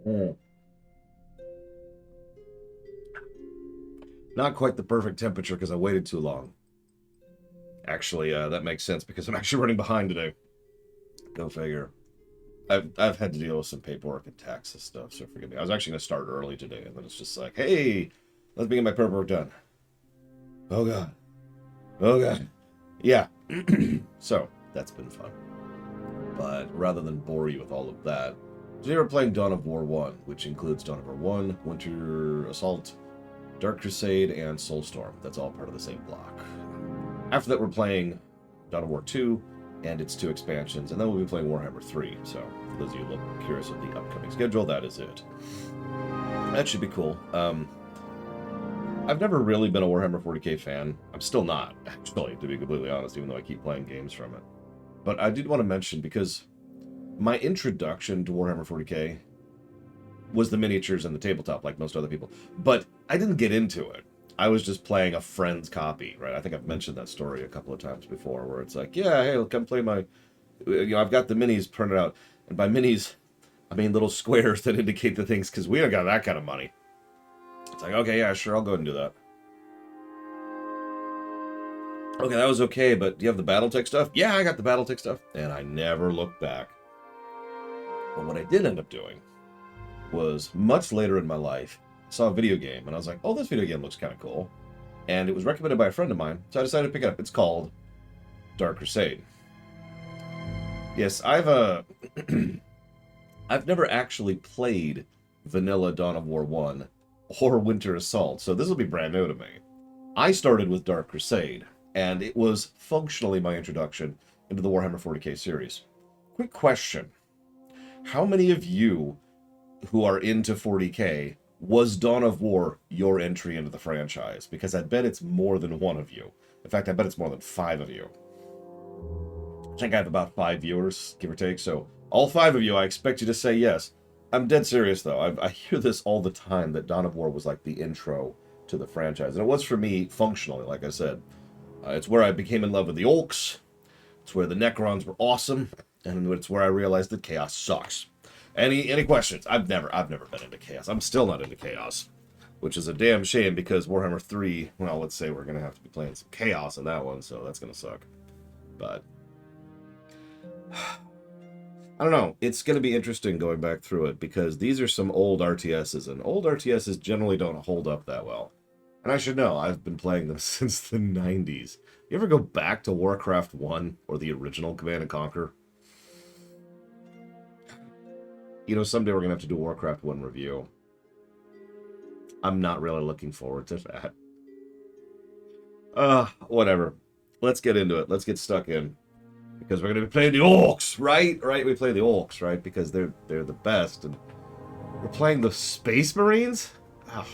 Mm. Not quite the perfect temperature because I waited too long. Actually, that makes sense because I'm actually running behind today. Go figure. I've had to deal with some paperwork and taxes stuff, so forgive me. I was actually going to start early today, and then it's just like, hey, let me get my paperwork done. Oh god. Oh god. Yeah. So that's been fun. But rather than bore you with all of that, today we're playing Dawn of War 1, which includes Dawn of War 1, Winter Assault, Dark Crusade, and Soulstorm. That's all part of the same block. After that, we're playing Dawn of War 2 and its 2 expansions, and then we'll be playing Warhammer 3. So, for those of you who look curious of the upcoming schedule, that is it. That should be cool. I've never really been a Warhammer 40k fan. I'm still not, actually, to be completely honest, even though I keep playing games from it. But I did want to mention, because my introduction to Warhammer 40k was the miniatures and the tabletop, like most other people. But I didn't get into it. I was just playing a friend's copy, right? I think I've mentioned that story a couple of times before, where it's like, yeah, hey, come play my... I've got the minis printed out. And by minis, I mean little squares that indicate the things, because we don't got that kind of money. It's like, okay, yeah, sure, I'll go ahead and do that. Okay, that was okay, but do you have the Battletech stuff? Yeah, I got the Battletech stuff. And I never looked back. But what I did end up doing was, much later in my life, I saw a video game, and I was like, oh, this video game looks kind of cool. And it was recommended by a friend of mine, so I decided to pick it up. It's called Dark Crusade. Yes, I've never actually played vanilla Dawn of War 1 or Winter Assault, so this will be brand new to me. I started with Dark Crusade, and it was functionally my introduction into the Warhammer 40k series. Quick question. How many of you who are into 40k, was Dawn of War your entry into the franchise? Because I bet it's more than one of you. In fact, I bet it's more than 5 of you. I think I have about 5 viewers, give or take, so all 5 of you, I expect you to say yes. I'm dead serious, though. I hear this all the time, that Dawn of War was like the intro to the franchise. And it was for me, functionally, like I said. It's where I became in love with the Orcs. It's where the Necrons were awesome. And it's where I realized that Chaos sucks. Any questions? I've never been into Chaos. I'm still not into Chaos, which is a damn shame because Warhammer 3, well, let's say we're going to have to be playing some Chaos in that one, so that's going to suck. But I don't know. It's going to be interesting going back through it because these are some old RTSs, and old RTSs generally don't hold up that well. And I should know, I've been playing them since the 90s. You ever go back to Warcraft 1 or the original Command & Conquer? You know, someday we're going to have to do a Warcraft 1 review. I'm not really looking forward to that. Whatever. Let's get into it. Let's get stuck in. Because we're going to be playing the Orcs, right? Right, we play the Orcs, right? Because they're the best. And we're playing the Space Marines? Oh,